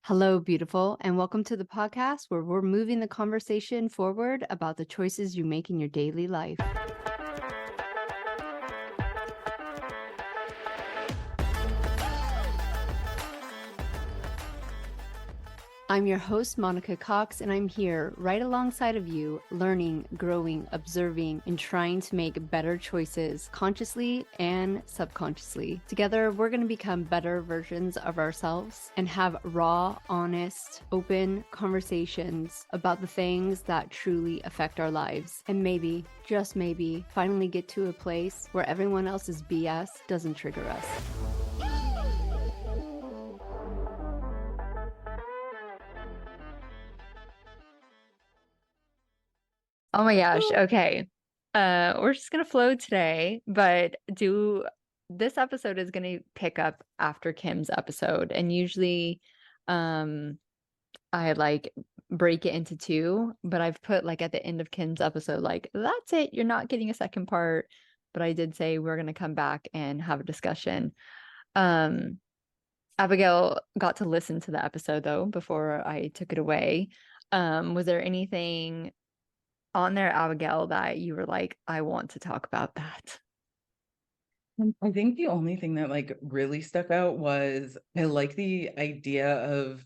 Hello, beautiful, and welcome to the podcast where we're moving the conversation forward about the choices you make in your daily life. I'm your host, Monica Cox, and I'm here right alongside of you, learning, growing, observing, and trying to make better choices consciously and subconsciously. Together, we're going to become better versions of ourselves and have raw, honest, open conversations about the things that truly affect our lives. And maybe, just maybe, finally get to a place where everyone else's BS doesn't trigger us. Oh my gosh. Okay. We're just gonna flow today, but this episode is gonna pick up after Kim's episode. And usually I like break it into two, but I've put like at the end of Kim's episode, like, that's it, you're not getting a second part. But I did say we're gonna come back and have a discussion. Abigail got to listen to the episode though before I took it away. Was there anything on there, Abigail, that you were like, I want to talk about that? I think the only thing that like really stuck out was I like the idea of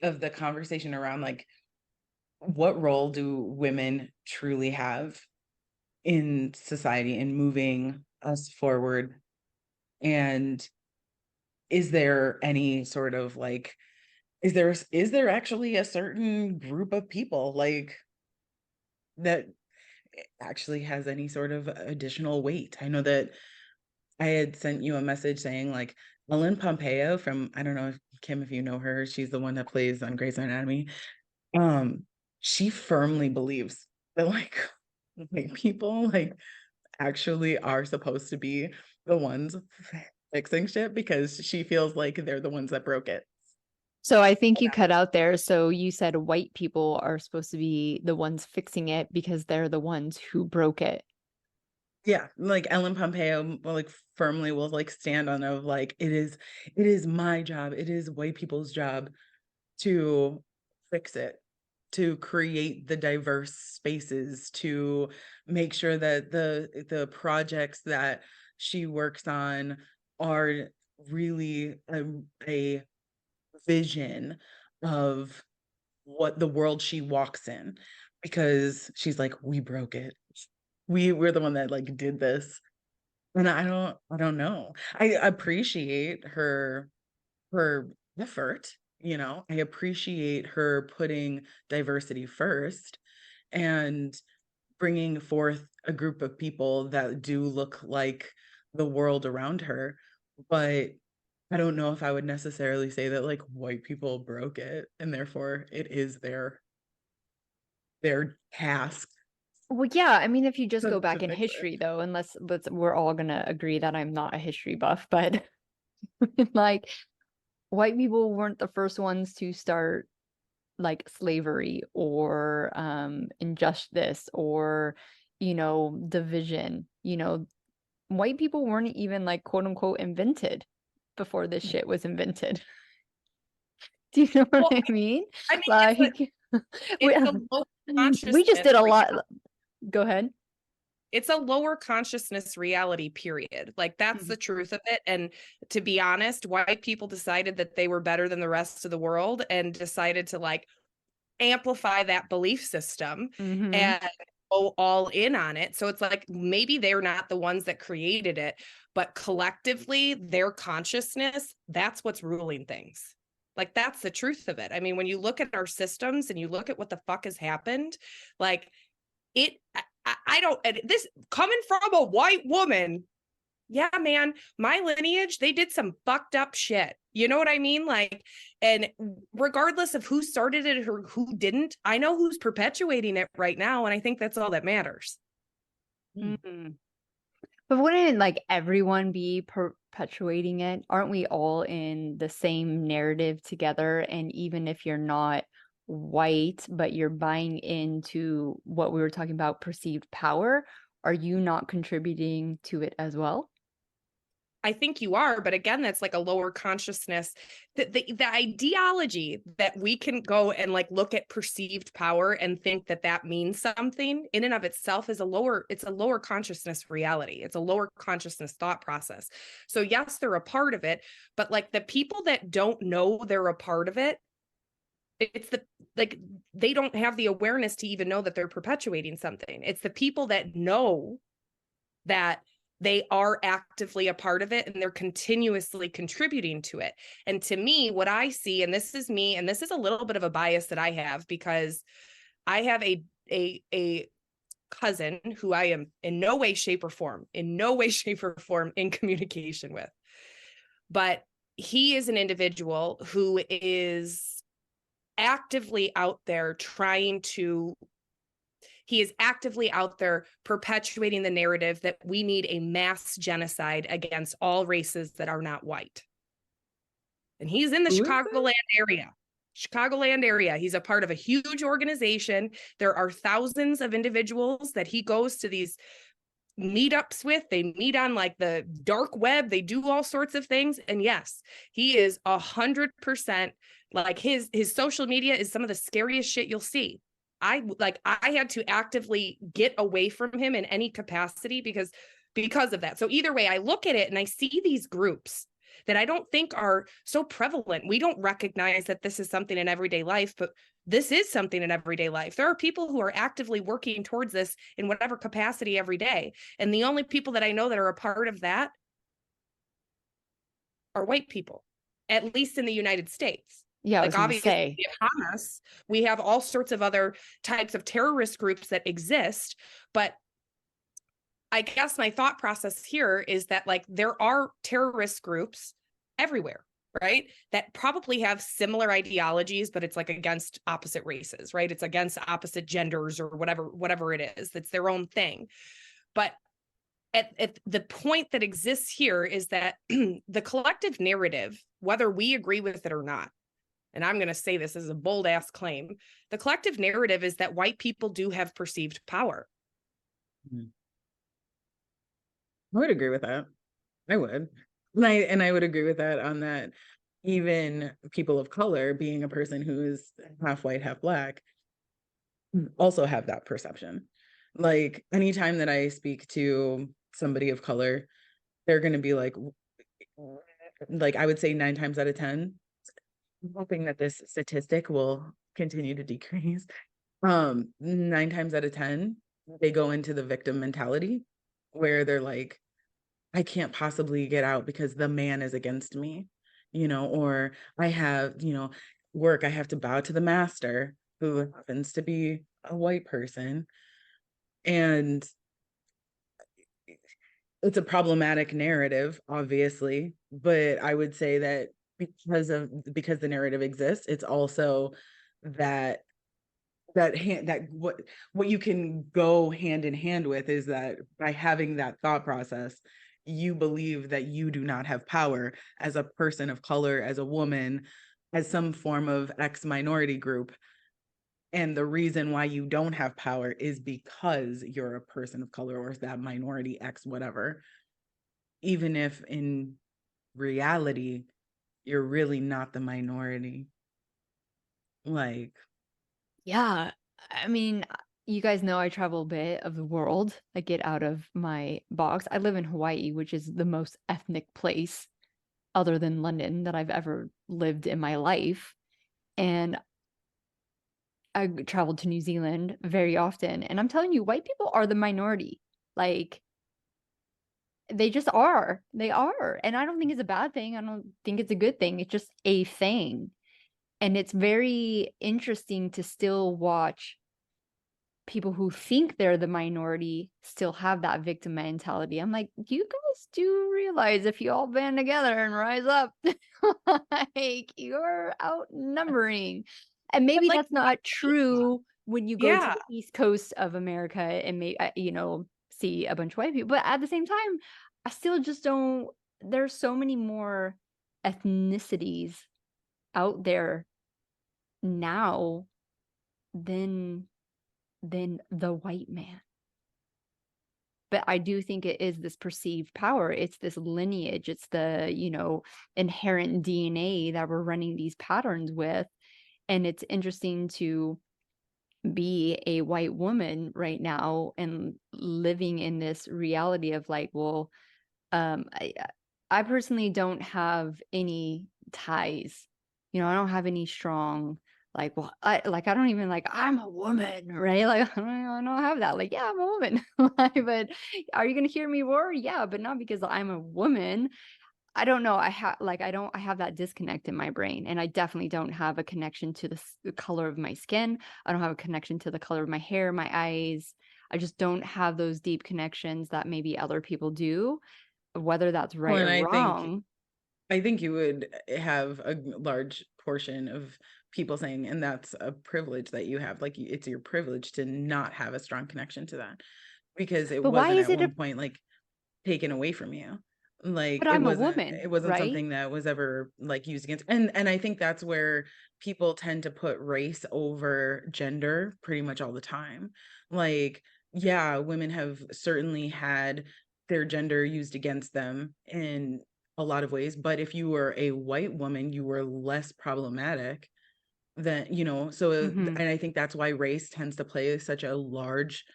the conversation around like what role do women truly have in society in moving us forward, and is there any sort of like is there actually a certain group of people like that actually has any sort of additional weight? I know that I had sent you a message saying like Ellen Pompeo from, I don't know if Kim, if you know her, she's the one that plays on Grey's Anatomy. She firmly believes that like people like actually are supposed to be the ones fixing shit because she feels like they're the ones that broke it. So I think you cut out there. So you said white people are supposed to be the ones fixing it because they're the ones who broke it. Yeah, like Ellen Pompeo will like firmly will like stand on of like it is my job, it is white people's job to fix it, to create the diverse spaces, to make sure that the projects that she works on are really a vision of what the world she walks in, because she's like, we broke it. We're the one that like did this. And I don't know. I appreciate her effort, I appreciate her putting diversity first and bringing forth a group of people that do look like the world around her. But I don't know if I would necessarily say that like white people broke it and therefore it is their task Well, yeah. I mean, if you just go to back in fix it. history, though, unless we're all gonna agree that I'm not a history buff, but like white people weren't the first ones to start like slavery or injustice or division. White people weren't even like quote unquote invented before this shit was invented. Do you know what Well, I mean? I mean, Like it's a lower we just did a lot. reality. Go ahead. It's a lower consciousness reality, period. Like that's the truth of it. And to be honest, white people decided that they were better than the rest of the world and decided to like amplify that belief system and go all in on it. So it's like maybe they're not the ones that created it, but collectively, their consciousness, that's what's ruling things. Like that's the truth of it. I mean, when you look at our systems and you look at what the fuck has happened, like I don't, this coming from a white woman, yeah, man, my lineage, they did some fucked up shit. You know what I mean? Like, and regardless of who started it or who didn't, I know who's perpetuating it right now. And I think that's all that matters. Mm-hmm. But wouldn't like everyone be perpetuating it? Aren't we all in the same narrative together? And even if you're not white, but you're buying into what we were talking about, perceived power, are you not contributing to it as well? I think you are, but again, that's like a lower consciousness. The ideology that we can go and like look at perceived power and think that that means something in and of itself is it's a lower consciousness reality. It's a lower consciousness thought process. So yes, they're a part of it, but like the people that don't know they're a part of it, it's like they don't have the awareness to even know that they're perpetuating something. It's the people that know that they are actively a part of it and they're continuously contributing to it. And to me, what I see, and this is me, and this is a little bit of a bias that I have, because I have a cousin who I am in no way, shape, or form in communication with. But he is an individual who is actively out there he is actively out there perpetuating the narrative that we need a mass genocide against all races that are not white. And he's in the Chicagoland area. He's a part of a huge organization. There are thousands of individuals that he goes to these meetups with. They meet on like the dark web. They do all sorts of things. And yes, he is 100% like his social media is some of the scariest shit you'll see. I had to actively get away from him in any capacity because of that. So either way, I look at it and I see these groups that I don't think are so prevalent. We don't recognize that this is something in everyday life, but this is something in everyday life. There are people who are actively working towards this in whatever capacity every day. And the only people that I know that are a part of that are white people, at least in the United States. Yeah, like obviously Hamas, we have all sorts of other types of terrorist groups that exist, but I guess my thought process here is that like there are terrorist groups everywhere, right? That probably have similar ideologies, but it's like against opposite races, right? It's against opposite genders or whatever it is. That's their own thing. But at the point that exists here is that the collective narrative, whether we agree with it or not, and I'm going to say this as a bold ass claim, the collective narrative is that white people do have perceived power. I would agree with that. I would. And I would agree with that on that. Even people of color, being a person who is half white, half black, also have that perception. Like anytime that I speak to somebody of color, they're going to be like I would say 9 times out of 10, I'm hoping that this statistic will continue to decrease. 9 times out of 10, they go into the victim mentality where they're like, I can't possibly get out because the man is against me, or I have, work, I have to bow to the master who happens to be a white person. And it's a problematic narrative, obviously, but I would say that because the narrative exists, it's also that what you can go hand in hand with is that by having that thought process, you believe that you do not have power as a person of color, as a woman, as some form of X minority group. And the reason why you don't have power is because you're a person of color or that minority X whatever. Even if in reality, you're really not the minority. Like, yeah, I mean, you guys know I travel a bit of the world. I get out of my box. I live in Hawaii, which is the most ethnic place other than London that I've ever lived in my life. And I travel to New Zealand very often. And I'm telling you, white people are the minority. Like, they just are. They are. And I don't think it's a bad thing. I don't think it's a good thing. It's just a thing. And it's very interesting to still watch people who think they're the minority still have that victim mentality. I'm like, you guys do realize if you all band together and rise up, like you're outnumbering. And maybe like, that's not true when you go to yeah, the East Coast of America and see a bunch of white people. But at the same time, I still just don't. There's so many more ethnicities out there now than the white man. But I do think it is this perceived power. It's this lineage. It's the, inherent DNA that we're running these patterns with. And it's interesting to be a white woman right now and living in this reality of like, well, I personally don't have any ties. I don't have any strong, like, well, I don't even like, I'm a woman, right? Like, I don't have that. Like, yeah, I'm a woman. But are you going to hear me roar? Yeah, but not because I'm a woman. I don't know. I have that disconnect in my brain, and I definitely don't have a connection to the color of my skin. I don't have a connection to the color of my hair, my eyes. I just don't have those deep connections that maybe other people do, whether that's Well, right and or wrong. I think you would have a large portion of people saying, and that's a privilege that you have. Like, it's your privilege to not have a strong connection to that, because it But why wasn't is at it one point like taken away from you. Like, but I'm a woman, it wasn't right? something that was ever like used against. And I think that's where people tend to put race over gender pretty much all the time. Like, yeah, women have certainly had their gender used against them in a lot of ways, but if you were a white woman, you were less problematic than, so Mhm. and I think that's why race tends to play such a large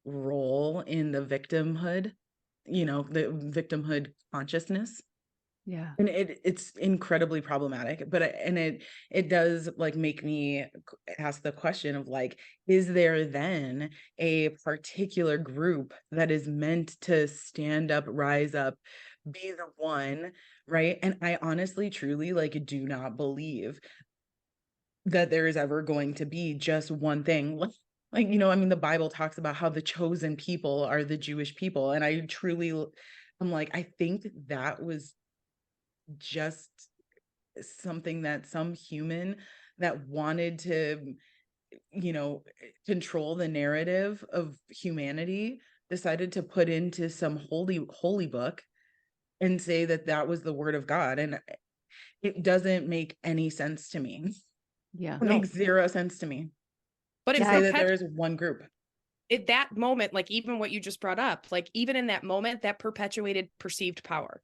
role in the victimhood, the victimhood consciousness. Yeah. And it's incredibly problematic, but it does like make me ask the question of like, is there then a particular group that is meant to stand up, rise up, be the one, right? And I honestly, truly, like, do not believe that there is ever going to be just one thing. Like, I mean, the Bible talks about how the chosen people are the Jewish people. And I'm like, I think that was just something that some human that wanted to, control the narrative of humanity decided to put into some holy book and say that that was the word of God. And it doesn't make any sense to me. Yeah. It No, makes zero sense to me but to in say that there is one group. at that moment, like even what you just brought up, like even in that moment, that perpetuated perceived power.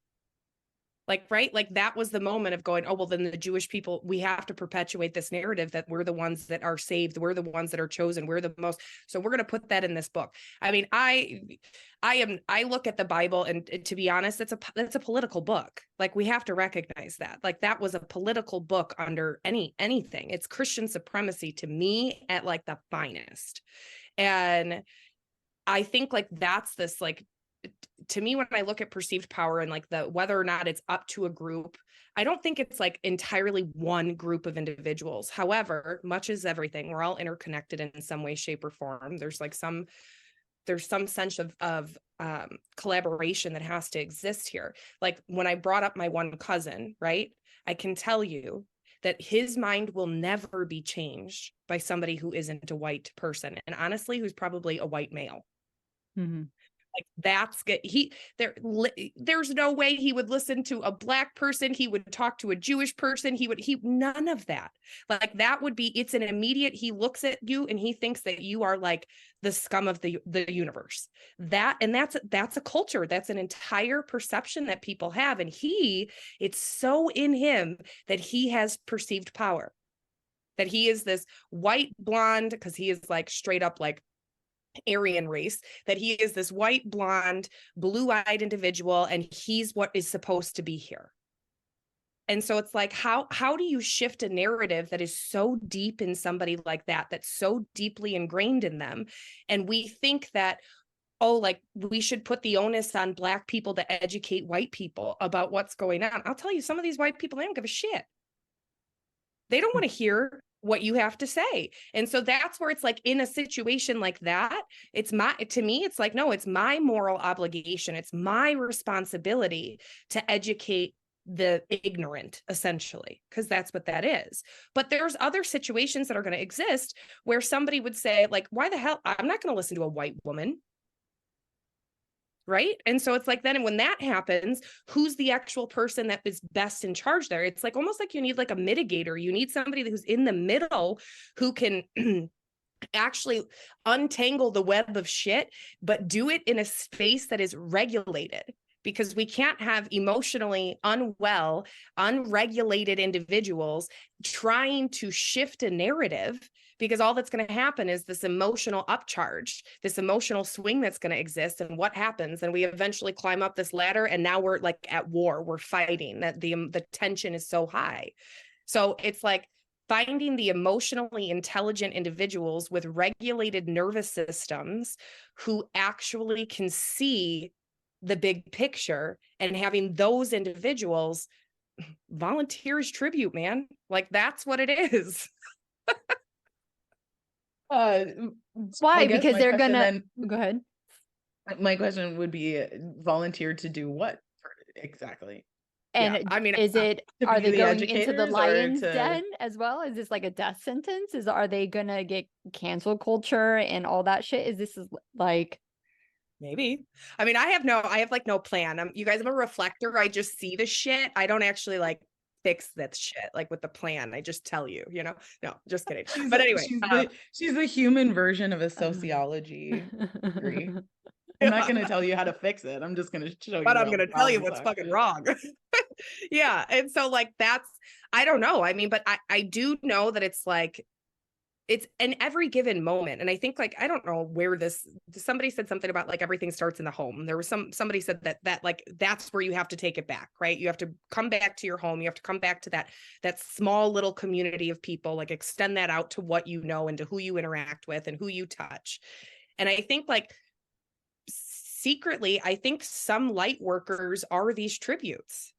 Like, right? Like that was the moment of going, oh, well, then the Jewish people, we have to perpetuate this narrative that we're the ones that are saved. We're the ones that are chosen. We're the most. So we're going to put that in this book. I mean, I look at the Bible, and to be honest, that's a political book. Like, we have to recognize that. Like, that was a political book under anything. It's Christian supremacy to me at like the finest. And I think like that's this, like, to me, when I look at perceived power and like the whether or not it's up to a group, I don't think it's like entirely one group of individuals. However, much as everything, we're all interconnected in some way, shape, or form. There's some sense of collaboration that has to exist here. Like when I brought up my one cousin, right? I can tell you that his mind will never be changed by somebody who isn't a white person, and honestly, who's probably a white male. Mm-hmm. Like that's good. There's no way he would listen to a black person. He would talk to a Jewish person. None of that. Like that would be, it's an immediate, he looks at you and he thinks that you are like the scum of the universe. That's a culture. That's an entire perception that people have. And it's so in him that he has perceived power, that he is this white blonde, because he is like straight up like Aryan race, that he is this white, blonde, blue-eyed individual, and he's what is supposed to be here. And so it's like, how do you shift a narrative that is so deep in somebody like that, that's so deeply ingrained in them? And we think that, oh, like we should put the onus on Black people to educate white people about what's going on. I'll tell you, some of these white people, they don't give a shit. They don't want to hear what you have to say. And so that's where it's like, in a situation like that, to me, it's like, no, it's my moral obligation. It's my responsibility to educate the ignorant, essentially, because that's what that is. But there's other situations that are going to exist where somebody would say, like, why the hell? I'm not going to listen to a white woman. Right. And so it's like, then when that happens, who's the actual person that is best in charge there? It's like almost like you need like a mitigator. You need somebody who's in the middle who can actually untangle the web of shit, but do it in a space that is regulated, because we can't have emotionally unwell, unregulated individuals trying to shift a narrative, because all that's going to happen is this emotional upcharge, this emotional swing that's going to exist. And what happens? And we eventually climb up this ladder, and now we're like at war, we're fighting, that the tension is so high. So it's like finding the emotionally intelligent individuals with regulated nervous systems who actually can see the big picture, and having those individuals volunteers tribute, man. Like, that's what it is. Why? Because they're gonna go ahead. My question would be, volunteer to do what exactly? And yeah, I mean, are they going into the educators lion's or to- den as well? Is this like a death sentence? Are they gonna get cancel culture and all that shit? Is this like, maybe. I mean, I have like no plan. You guys, I'm a reflector. I just see the shit. I don't actually like fix that shit like with the plan. I just tell you, you know. No, just kidding. But anyway, she's the human version of a sociology degree. I'm not going to tell you how to fix it. I'm just going to show you. But I'm going to tell you what's fucking wrong. Yeah. And so like, I don't know. I mean, but I do know that it's like, it's in every given moment. And I think like, I don't know where somebody said something about like everything starts in the home. There was somebody said that like, that's where you have to take it back, right? You have to come back to your home. You have to come back to that small little community of people, like extend that out to what you know and to who you interact with and who you touch. And I think like secretly, I think some light workers are these tributes.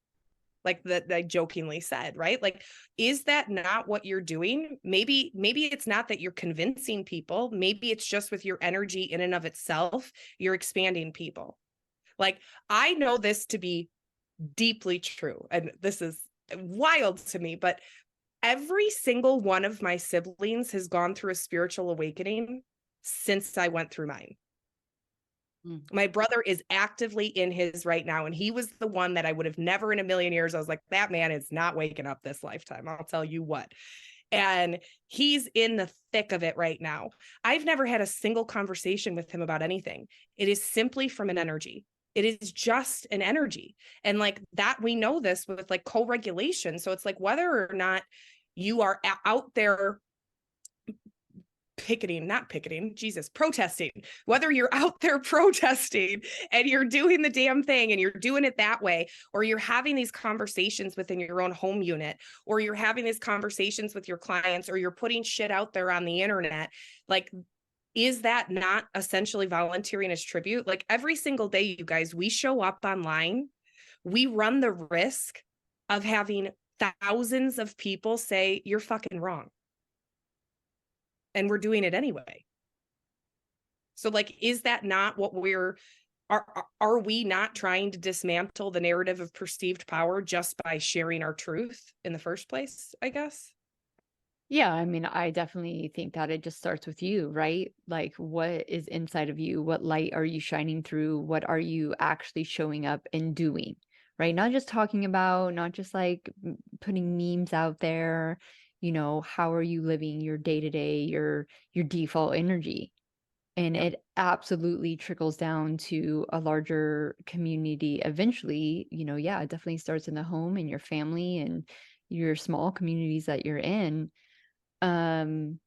Like that I jokingly said, right? Like, is that not what you're doing? Maybe it's not that you're convincing people. Maybe it's just with your energy in and of itself, you're expanding people. Like, I know this to be deeply true. And this is wild to me, but every single one of my siblings has gone through a spiritual awakening since I went through mine. My brother is actively in his right now. And he was the one that I would have never in a million years. I was like, that man is not waking up this lifetime. I'll tell you what. And he's in the thick of it right now. I've never had a single conversation with him about anything. It is simply from an energy. It is just an energy. And like that, we know this with like co-regulation. So it's like whether or not you are out there protesting, whether you're out there protesting and you're doing the damn thing and you're doing it that way, or you're having these conversations within your own home unit, or you're having these conversations with your clients, or you're putting shit out there on the internet, like, is that not essentially volunteering as tribute? Like every single day, you guys, we show up online, we run the risk of having thousands of people say you're fucking wrong. And we're doing it anyway. So like, is that not what are we not trying to dismantle the narrative of perceived power just by sharing our truth in the first place, I guess? Yeah, I mean, I definitely think that it just starts with you, right? Like, what is inside of you? What light are you shining through? What are you actually showing up and doing, right? Not just talking about, not just like putting memes out there. You know, how are you living your day-to-day, your default energy? And it absolutely trickles down to a larger community eventually. You know, yeah, it definitely starts in the home and your family and your small communities that you're in. You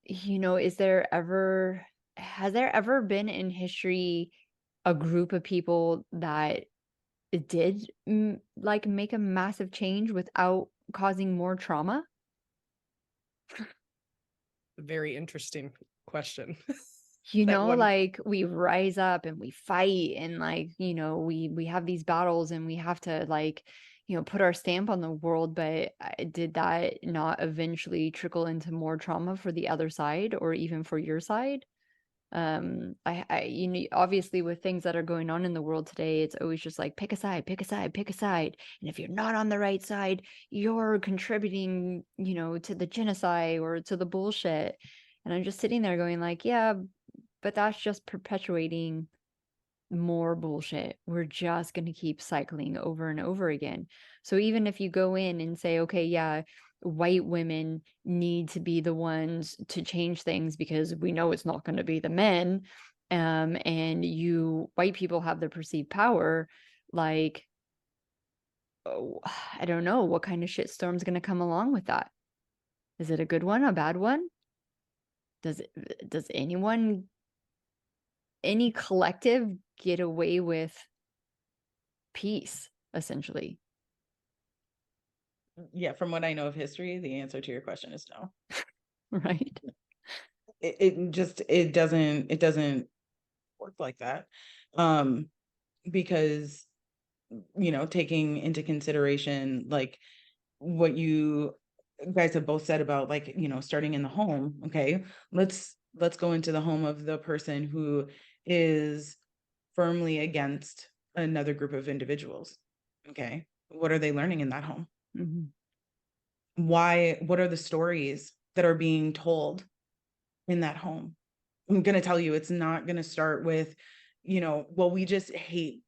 know, has there ever been in history a group of people that did like make a massive change without causing more trauma? Very interesting question. You know, like we rise up and we fight and like, you know, we have these battles and we have to like, you know, put our stamp on the world, but did that not eventually trickle into more trauma for the other side or even for your side? You know, obviously with things that are going on in the world today, it's always just like pick a side, pick a side, pick a side. And if you're not on the right side, you're contributing, you know, to the genocide or to the bullshit. And I'm just sitting there going like, yeah, but that's just perpetuating more bullshit. We're just going to keep cycling over and over again. So even if you go in and say, okay, yeah, white women need to be the ones to change things because we know it's not going to be the men. And white people have the perceived power. Like, oh, I don't know what kind of shitstorm's going to come along with that. Is it a good one, a bad one? Does any collective get away with peace, essentially? Yeah, from what I know of history, the answer to your question is no. Right. It doesn't work like that. Because, taking into consideration like what you guys have both said about, like, starting in the home. Okay, let's go into the home of the person who is firmly against another group of individuals. Okay, what are they learning in that home? Mm-hmm. What are the stories that are being told in that home? I'm going to tell you, it's not going to start with, well, we just hate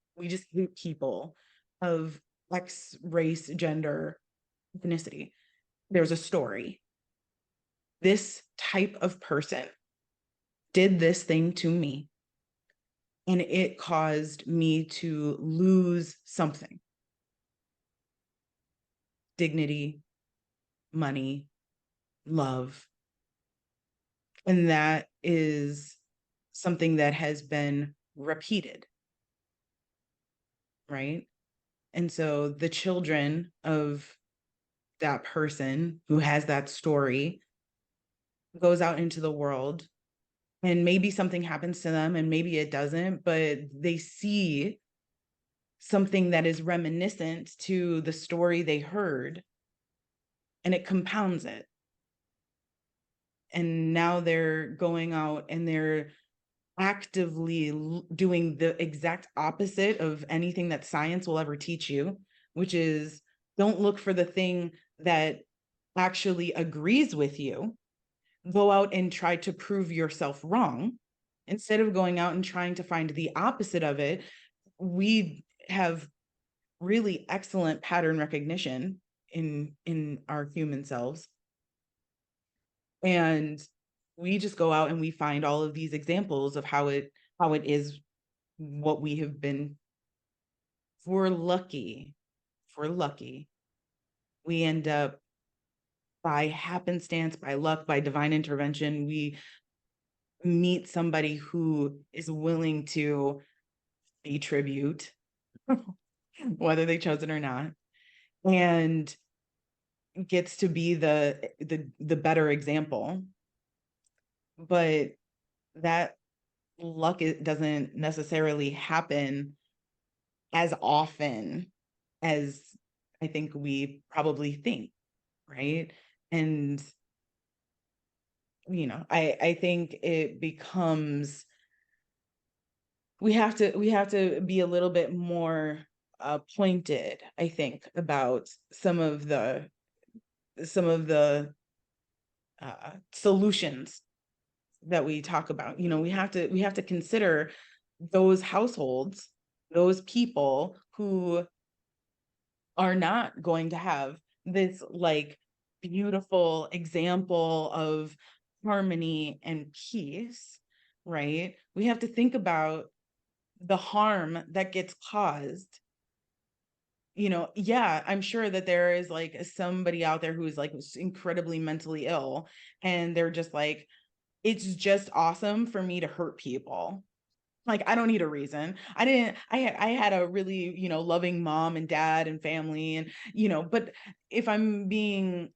people of X race, gender, ethnicity. There's a story. This type of person did this thing to me, and it caused me to lose something. Dignity, money, love. And that is something that has been repeated, right? And so the children of that person who has that story goes out into the world, and maybe something happens to them and maybe it doesn't, but they see something that is reminiscent to the story they heard, and it compounds it. And now they're going out and they're actively doing the exact opposite of anything that science will ever teach you, which is don't look for the thing that actually agrees with you. Go out and try to prove yourself wrong. Instead of going out and trying to find the opposite of it, we have really excellent pattern recognition in our human selves. And we just go out and we find all of these examples of how it is what we have been. If we're lucky, we end up, by happenstance, by luck, by divine intervention, we meet somebody who is willing to pay tribute, whether they chose it or not, and gets to be the better example. But that luck doesn't necessarily happen as often as I think we probably think, right? And I think it becomes, we have to be a little bit more pointed, I think, about some of the solutions that we talk about. We have to consider those households, those people who are not going to have this like beautiful example of harmony and peace, right? We have to think about the harm that gets caused. Yeah, I'm sure that there is like somebody out there who is like incredibly mentally ill, and they're just like, it's just awesome for me to hurt people. Like, I don't need a reason. I had a really, loving mom and dad and family, and, but if I'm being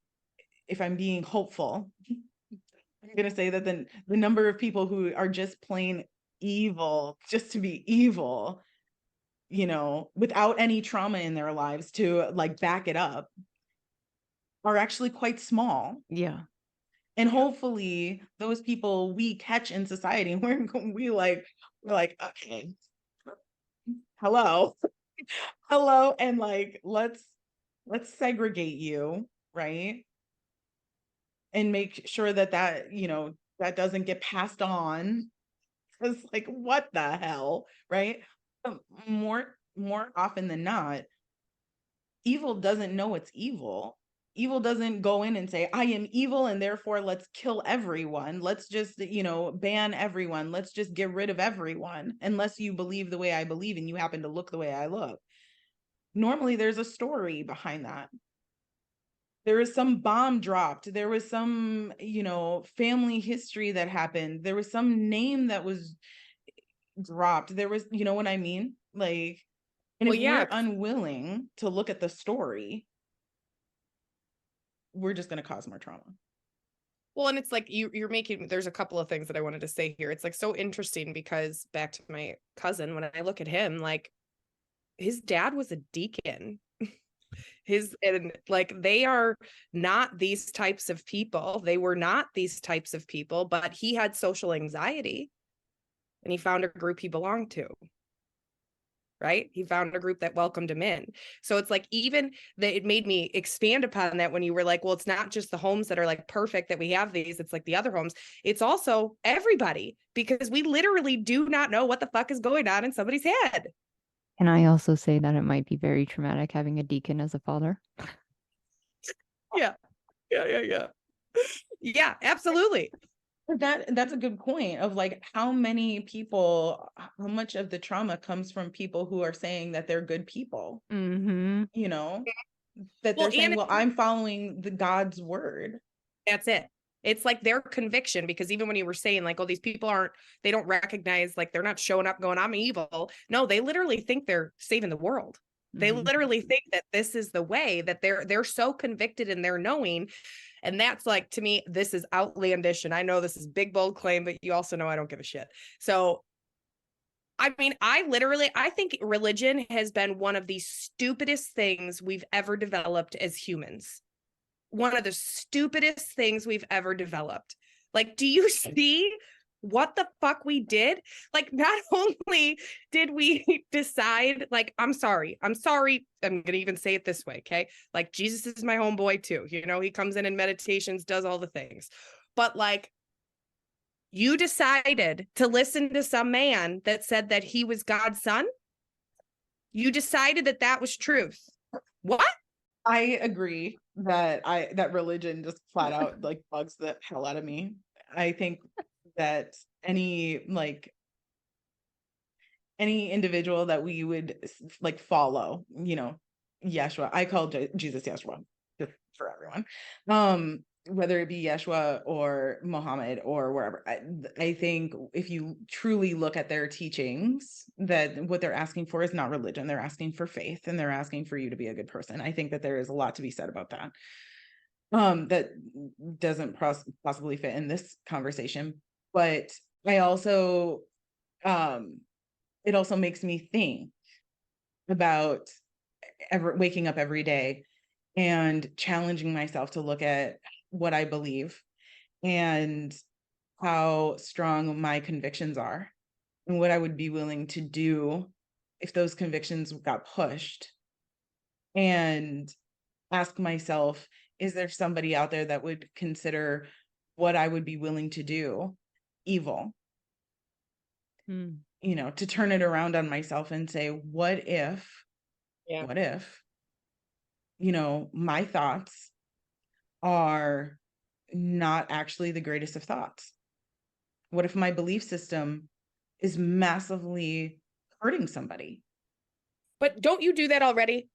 hopeful, I'm going to say that the number of people who are just plain evil, just to be evil, without any trauma in their lives to like back it up, are actually quite small. Yeah. And hopefully those people we catch in society, and we're like, okay, hello, and like, let's segregate you, right? And make sure that that doesn't get passed on. Because like, what the hell, right? More often than not, evil doesn't know it's evil. Evil doesn't go in and say, I am evil and therefore let's kill everyone. Let's just, ban everyone. Let's just get rid of everyone unless you believe the way I believe and you happen to look the way I look. Normally there's a story behind that. There was some bomb dropped. There was some, family history that happened. There was some name that was dropped. There was, you know what I mean? Like, and if we're unwilling to look at the story, we're just going to cause more trauma. Well, and it's like you're making, there's a couple of things that I wanted to say here. It's like so interesting because back to my cousin, when I look at him, like his dad was a deacon. And like they are not these types of people. They were not these types of people, but he had social anxiety and he found a group he belonged to. Right? He found a group that welcomed him in. So it's like, even that it made me expand upon that when you were like, well, it's not just the homes that are like perfect that we have these. It's like the other homes. It's also everybody, because we literally do not know what the fuck is going on in somebody's head. Can I also say that it might be very traumatic having a deacon as a father? Yeah, absolutely. That's a good point of like how much of the trauma comes from people who are saying that they're good people, that they're saying, well, I'm following the God's word. That's it. It's like their conviction, because even when you were saying like, oh, these people they don't recognize, like they're not showing up going, I'm evil. No, they literally think they're saving the world. They literally think that this is the way, that they're so convicted in their knowing. And that's like, to me, this is outlandish. And I know this is big, bold claim, but you also know I don't give a shit. So, I mean, I think religion has been one of the stupidest things we've ever developed as humans. One of the stupidest things we've ever developed. Like, do you see what the fuck we did? Like, not only did we decide, like, I'm sorry, I'm going to even say it this way, okay? Like, Jesus is my homeboy too. He comes in meditations, does all the things. But like, you decided to listen to some man that said that he was God's son. You decided that that was truth. What? I agree that religion just flat out like bugs the hell out of me. I think that any individual that we would like follow, Yeshua, I call Jesus Yeshua just for everyone, whether it be Yeshua or Muhammad or wherever. I think if you truly look at their teachings, that what they're asking for is not religion. They're asking for faith, and they're asking for you to be a good person. I think that there is a lot to be said about that. That doesn't possibly fit in this conversation, but I also, it also makes me think about waking up every day and challenging myself to look at what I believe and how strong my convictions are and what I would be willing to do if those convictions got pushed, and ask myself, is there somebody out there that would consider what I would be willing to do evil? To turn it around on myself and say, what if, my thoughts are not actually the greatest of thoughts? What if my belief system is massively hurting somebody? But don't you do that already?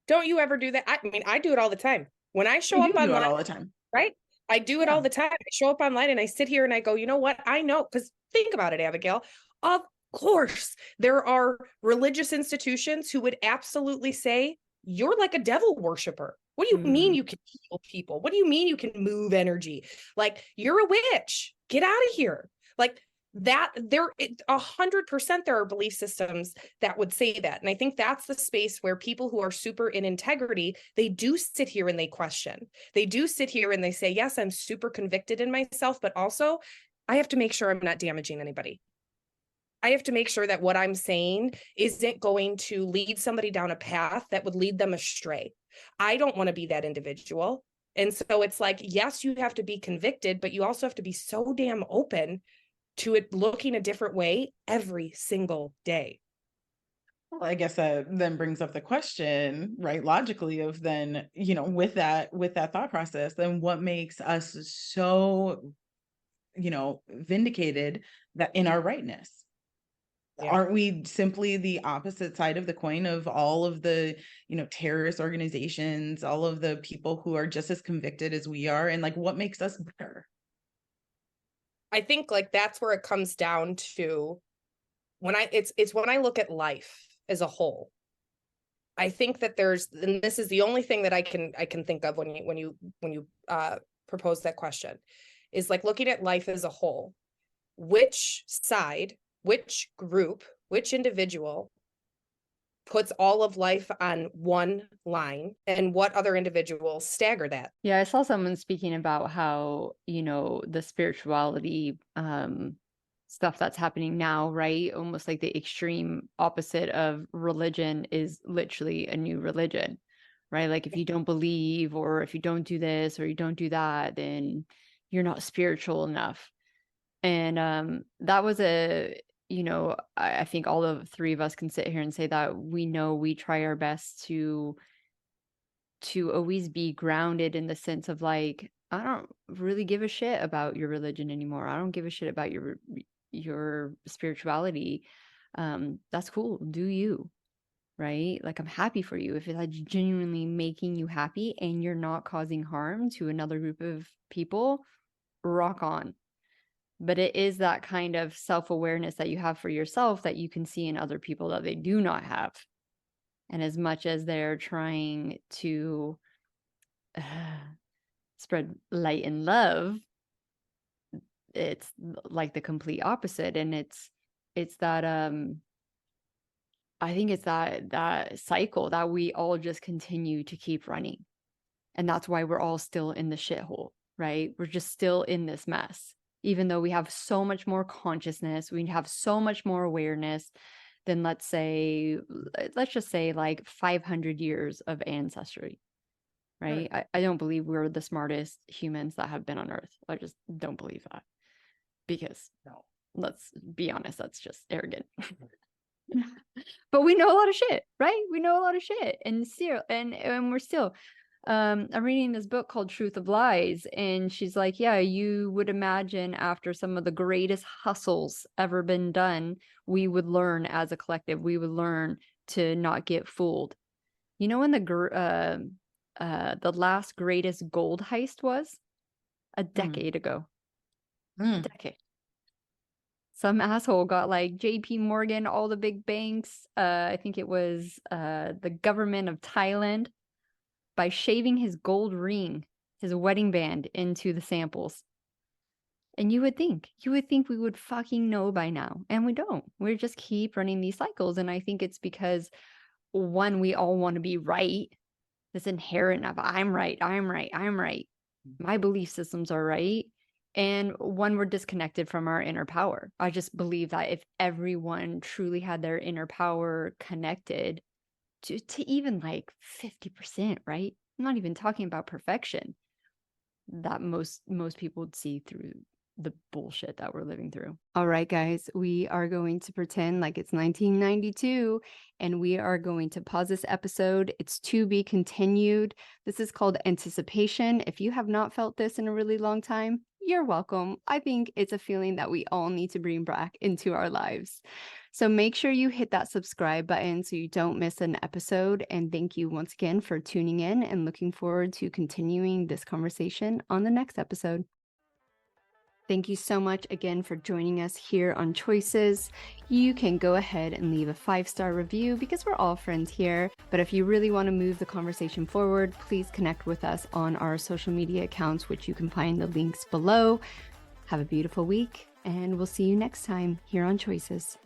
Don't you ever do that? I mean, I do it all the time. When I show up online all the time, right? I do it all the time. I show up online and I sit here and I go, you know what? I know, because think about it, Abigail. Of course, there are religious institutions who would absolutely say, you're like a devil worshiper. What do you mean you can heal people? What do you mean you can move energy? Like, you're a witch. Get out of here. Like, that 100% there are belief systems that would say that. And I think that's the space where people who are super in integrity, they do sit here and they question. They do sit here and they say, yes, I'm super convicted in myself, but also I have to make sure I'm not damaging anybody. I have to make sure that what I'm saying isn't going to lead somebody down a path that would lead them astray. I don't want to be that individual. And so it's like, yes, you have to be convicted, but you also have to be so damn open to it looking a different way every single day. Well, I guess that then brings up the question, right, logically, of then, with that thought process, then what makes us so, vindicated that in our rightness? Yeah. Aren't we simply the opposite side of the coin of all of the, terrorist organizations, all of the people who are just as convicted as we are? And like, what makes us better? I think like that's where it comes down to it's when I look at life as a whole. I think that and this is the only thing that I can think of when you propose that question, is like looking at life as a whole. Which side, which group, which individual puts all of life on one line, and what other individuals stagger that? Yeah, I saw someone speaking about how, the spirituality stuff that's happening now, right? Almost like the extreme opposite of religion is literally a new religion, right? Like if you don't believe, or if you don't do this or you don't do that, then you're not spiritual enough. And that was I think all of three of us can sit here and say that we try our best to always be grounded in the sense of like, I don't really give a shit about your religion anymore. I don't give a shit about your spirituality. That's cool. Do you, right? Like, I'm happy for you if it's genuinely making you happy and you're not causing harm to another group of people. Rock on. But it is that kind of self-awareness that you have for yourself that you can see in other people that they do not have. And as much as they're trying to spread light and love, it's like the complete opposite. And it's that I think it's that cycle that we all just continue to keep running. And that's why we're all still in the shithole, right? We're just still in this mess. Even though we have so much more consciousness, we have so much more awareness than let's just say like 500 years of ancestry, right? I don't believe we're the smartest humans that have been on Earth. I just don't believe that, because let's be honest, that's just arrogant. But we know a lot of shit, right? We know a lot of shit, and we're still. I'm reading this book called Truth of Lies, and she's like, yeah, you would imagine after some of the greatest hustles ever been done, we would learn as a collective, we would learn to not get fooled. You know when the last greatest gold heist was? A decade ago. A decade. Some asshole got like JP Morgan, all the big banks. I think it was the government of Thailand, by shaving his gold ring, his wedding band, into the samples. And you would think we would fucking know by now. And we don't. We just keep running these cycles. And I think it's because, one, we all want to be right. This inherent of I'm right. My belief systems are right. And one, we're disconnected from our inner power. I just believe that if everyone truly had their inner power connected to even like 50%, right? I'm not even talking about perfection, that most people would see through the bullshit that we're living through. All right, guys, we are going to pretend like it's 1992, and we are going to pause this episode. It's to be continued. This is called anticipation. If you have not felt this in a really long time, you're welcome. I think it's a feeling that we all need to bring back into our lives. So make sure you hit that subscribe button so you don't miss an episode. And thank you once again for tuning in, and looking forward to continuing this conversation on the next episode. Thank you so much again for joining us here on Choices. You can go ahead and leave a 5-star review, because we're all friends here. But if you really want to move the conversation forward, please connect with us on our social media accounts, which you can find the links below. Have a beautiful week, and we'll see you next time here on Choices.